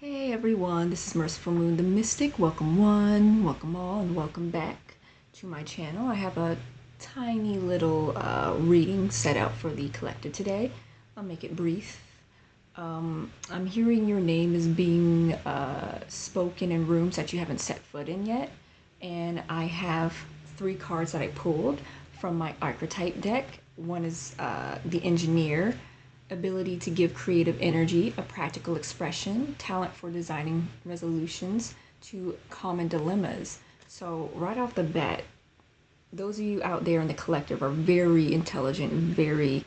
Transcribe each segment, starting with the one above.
Hey everyone, this is Merciful Moon the Mystic. Welcome one, welcome all, and welcome back to my channel. I have a tiny little reading set out for the collective today. I'll make it brief. I'm hearing your name is being spoken in rooms that you haven't set foot in yet. And I have 3 cards that I pulled from my archetype deck. One is the Engineer, ability to give creative energy, a practical expression, talent for designing resolutions to common dilemmas. So right off the bat, those of you out there in the collective are very intelligent, very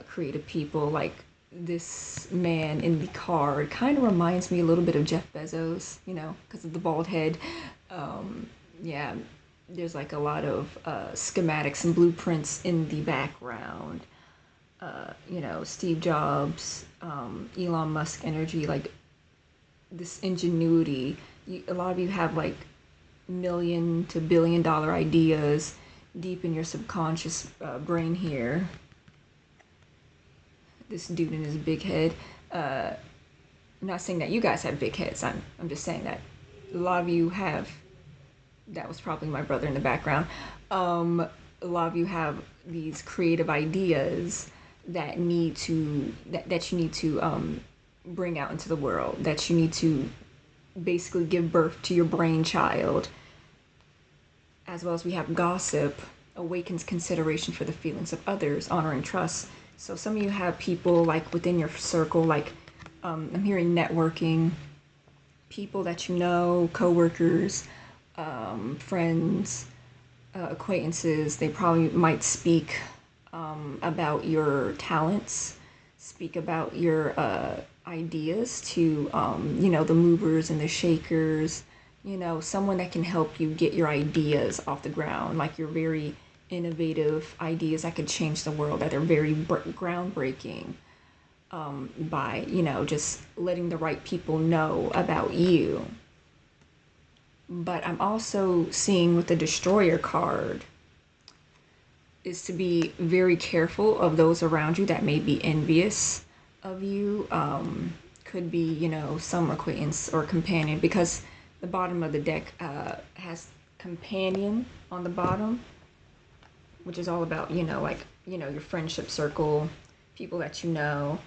creative people. Like this man in the card kind of reminds me a little bit of Jeff Bezos, you know, because of the bald head. Yeah, there's like a lot of schematics and blueprints in the background. You know, Steve Jobs, Elon Musk energy, like this ingenuity. A lot of you have like million to billion dollar ideas deep in your subconscious brain here. This dude in his big head. I'm not saying that you guys have big heads. I'm just saying that a lot of you have. That was probably my brother in the background. A lot of you have these creative ideas that you need to bring out into the world, that you need to basically give birth to your brainchild. As well as we have gossip, awakens consideration for the feelings of others, honor and trust. So some of you have people like within your circle, like I'm hearing networking, people that you know, co-workers, friends, acquaintances. They probably might speak about your talents, speak about your ideas to, you know, the movers and the shakers, you know, someone that can help you get your ideas off the ground, like your very innovative ideas that could change the world, that are very groundbreaking, by, you know, just letting the right people know about you. But I'm also seeing with the Destroyer card is to be very careful of those around you that may be envious of you. Could be, you know, some acquaintance or companion, because the bottom of the deck has companion on the bottom, which is all about, you know, like, you know, your friendship circle, people that you know.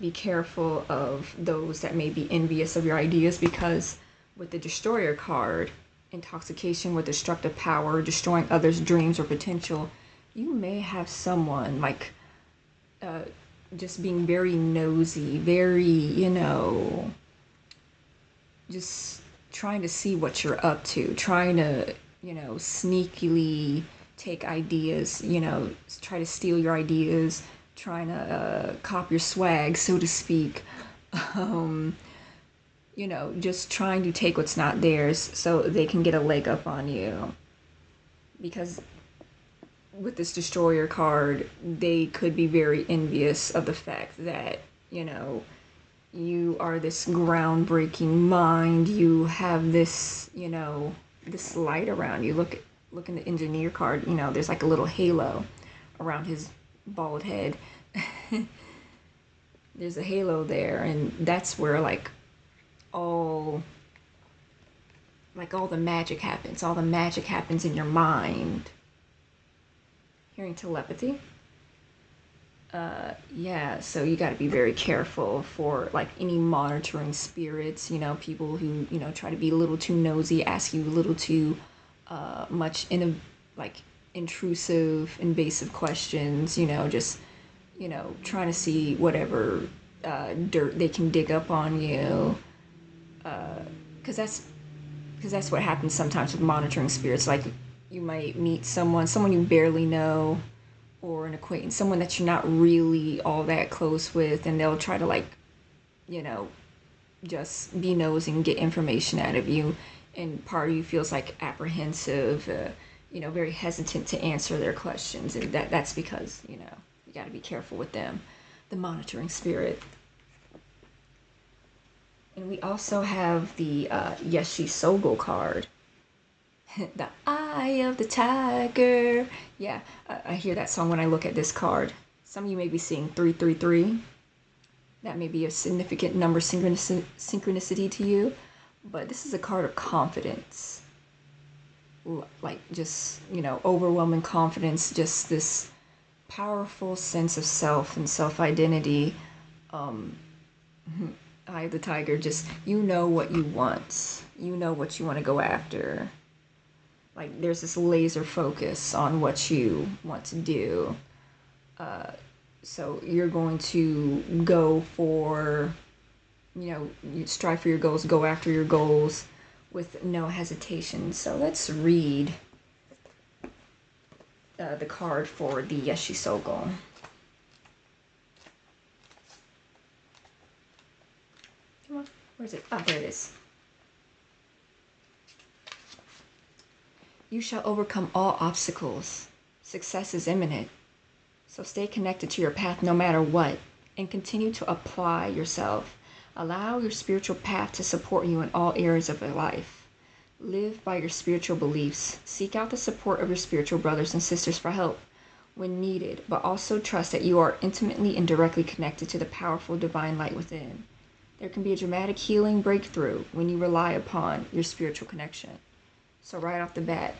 Be careful of those that may be envious of your ideas, because with the Destroyer card, intoxication with destructive power, destroying others' dreams or potential, you may have someone like just being very nosy, very, you know, just trying to see what you're up to, trying to, you know, sneakily take ideas, you know, try to steal your ideas, trying to cop your swag, so to speak. You know, just trying to take what's not theirs so they can get a leg up on you. Because with this Destroyer card, they could be very envious of the fact that, you know, you are this groundbreaking mind, you have this, you know, this light around you. Look in the Engineer card, you know, there's like a little halo around his bald head. There's a halo there, and that's where like all the magic happens. All the magic happens in your mind. Hearing telepathy. Yeah, so you got to be very careful for like any monitoring spirits, you know, people who, you know, try to be a little too nosy, ask you a little too much like intrusive, invasive questions, you know, just, you know, trying to see whatever dirt they can dig up on you. Because that's what happens sometimes with monitoring spirits. Like you might meet someone you barely know, or an acquaintance, someone that you're not really all that close with, and they'll try to, like, you know, just be nosy and get information out of you, and part of you feels like apprehensive, you know, very hesitant to answer their questions, and that's because, you know, you got to be careful with them, the monitoring spirit. And we also have the Yeshi Sogol card. The Eye of the Tiger. Yeah, I hear that song when I look at this card. Some of you may be seeing 333. That may be a significant number synchronicity to you, but this is a card of confidence. Like just, overwhelming confidence, just this powerful sense of self and self-identity. Eye of the tiger, just, you know what you want. You know what you want to go after. Like, there's this laser focus on what you want to do. So you're going to go for, you strive for your goals, go after your goals with no hesitation. So let's read the card for the Yeshisogo. Come on, where is it? Ah, there it is. You shall overcome all obstacles. Success is imminent. So stay connected to your path no matter what, and continue to apply yourself. Allow your spiritual path to support you in all areas of your life. Live by your spiritual beliefs. Seek out the support of your spiritual brothers and sisters for help when needed, but also trust that you are intimately and directly connected to the powerful divine light within. There can be a dramatic healing breakthrough when you rely upon your spiritual connection. So right off the bat,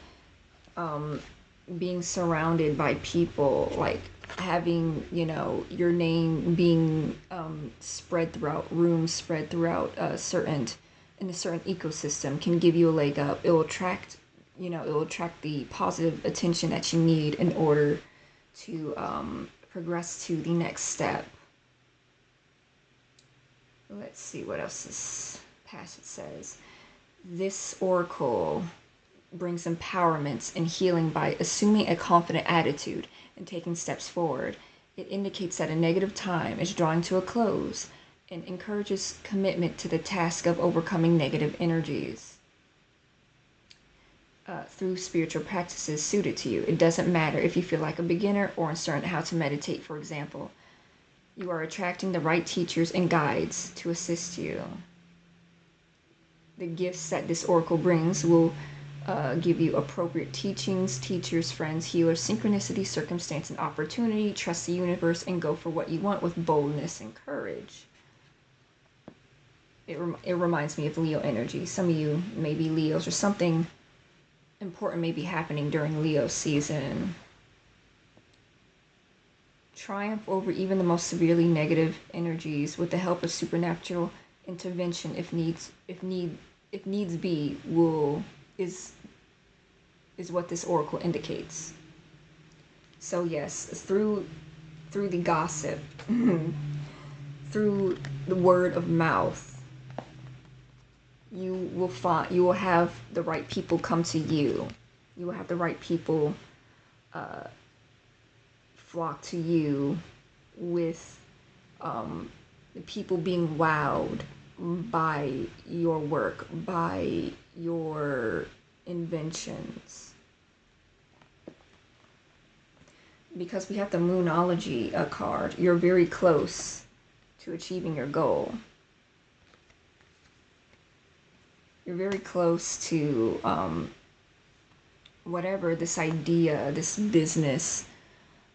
being surrounded by people, like having, your name being spread throughout rooms, spread throughout in a certain ecosystem can give you a leg up. It will attract, the positive attention that you need in order to progress to the next step. Let's see what else this passage says. This oracle brings empowerment and healing by assuming a confident attitude and taking steps forward. It indicates that a negative time is drawing to a close and encourages commitment to the task of overcoming negative energies through spiritual practices suited to you. It doesn't matter if you feel like a beginner or uncertain how to meditate, for example. You are attracting the right teachers and guides to assist you. The gifts that this oracle brings will give you appropriate teachings, teachers, friends, healers, synchronicity, circumstance, and opportunity. Trust the universe and go for what you want with boldness and courage. It reminds me of Leo energy. Some of you may be Leos, or something important may be happening during Leo season. Triumph over even the most severely negative energies with the help of supernatural intervention, if needs be, is what this oracle indicates. So yes, through the gossip, through the word of mouth, you will have the right people come to you. You will have the right people flock to you, with the people being wowed by your work, by your inventions. Because we have the Moonology card, you're very close to achieving your goal. You're very close to whatever this idea, this business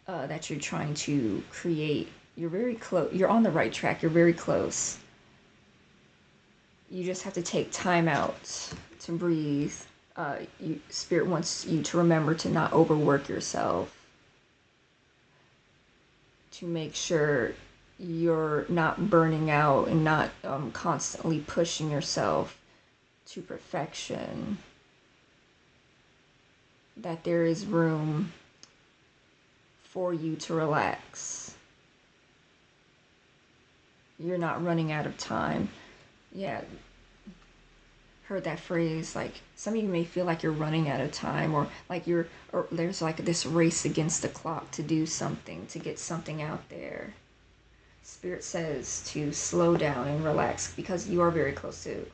that you're trying to create. You're very close. You're on the right track. You're very close. You just have to take time out to breathe. Spirit wants you to remember to not overwork yourself, to make sure you're not burning out and not constantly pushing yourself to perfection, that there is room for you to relax. You're not running out of time. Yeah, heard that phrase, like some of you may feel like you're running out of time, or like there's like this race against the clock to do something, to get something out there. Spirit says to slow down and relax, because you are very close to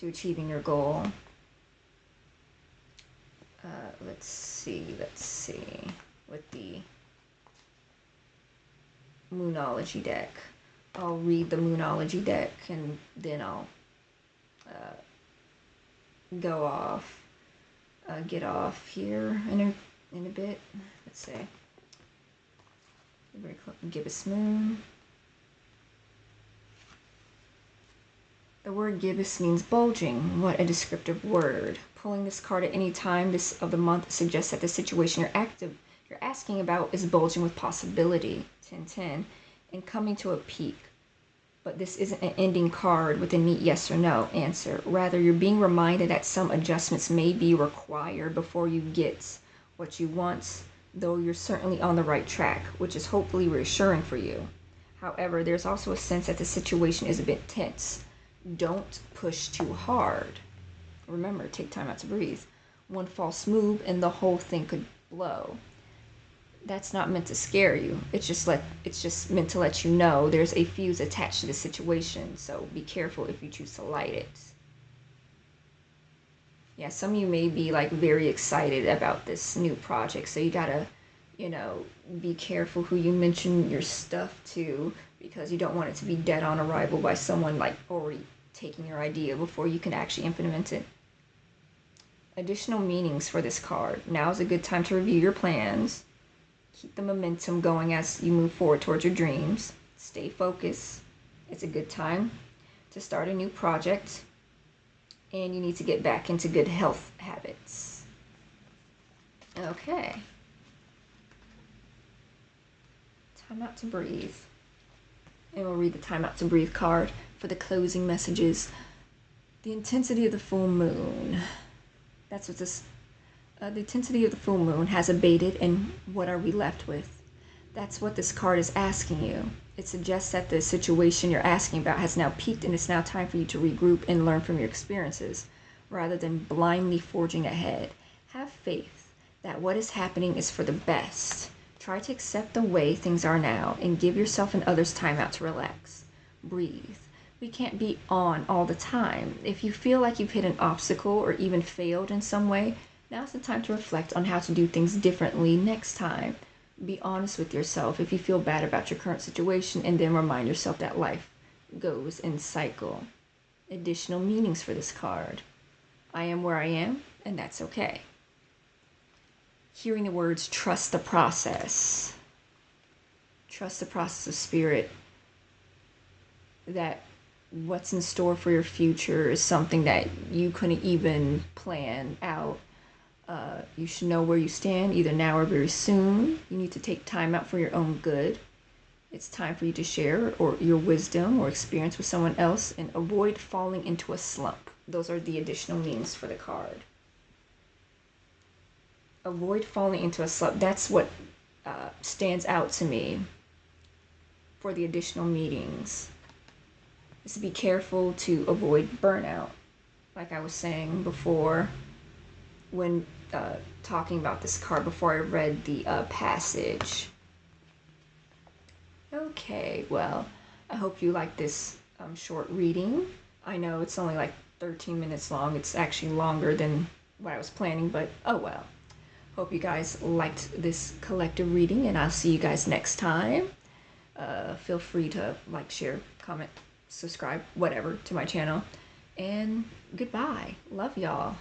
achieving your goal. Let's see with the Moonology deck. I'll read the Moonology deck and then I'll get off here in a bit. Let's see. Very close. Gibbous Moon. The word gibbous means bulging. What a descriptive word. Pulling this card at any time of the month suggests that the situation you're asking about is bulging with possibility, 10-10, and coming to a peak. But this isn't an ending card with a neat yes or no answer. Rather, you're being reminded that some adjustments may be required before you get what you want, though you're certainly on the right track, which is hopefully reassuring for you. However, there's also a sense that the situation is a bit tense. Don't push too hard. Remember, take time out to breathe. One false move and the whole thing could blow. That's not meant to scare you. It's just meant to let you know there's a fuse attached to the situation, so be careful if you choose to light it. Yeah, some of you may be like very excited about this new project, so you gotta, be careful who you mention your stuff to, because you don't want it to be dead on arrival by someone like already taking your idea before you can actually implement it. Additional meanings for this card. Now is a good time to review your plans. Keep the momentum going as you move forward towards your dreams. Stay focused. It's a good time to start a new project. And you need to get back into good health habits. Okay. Time out to breathe. And we'll read the time out to breathe card for the closing messages. The intensity of the full moon. That's what this... the intensity of the full moon has abated, and what are we left with? That's what this card is asking you. It suggests that the situation you're asking about has now peaked, and it's now time for you to regroup and learn from your experiences, rather than blindly forging ahead. Have faith that what is happening is for the best. Try to accept the way things are now, and give yourself and others time out to relax. Breathe. We can't be on all the time. If you feel like you've hit an obstacle or even failed in some way, now's the time to reflect on how to do things differently next time. Be honest with yourself if you feel bad about your current situation, and then remind yourself that life goes in cycle. Additional meanings for this card. I am where I am, and that's okay. Hearing the words, trust the process. Trust the process of spirit. That what's in store for your future is something that you couldn't even plan out. You should know where you stand, either now or very soon. You need to take time out for your own good. It's time for you to share your wisdom or experience with someone else, and avoid falling into a slump. Those are the additional meanings for the card. Avoid falling into a slump. That's what stands out to me for the additional meanings. Is to be careful to avoid burnout, like I was saying before when talking about this card before I read the passage. Okay, well, I hope you like this short reading. I know it's only like 13 minutes long. It's actually longer than what I was planning, but oh well. Hope you guys liked this collective reading, and I'll see you guys next time. Feel free to like, share, comment, subscribe, whatever, to my channel. And goodbye. Love y'all.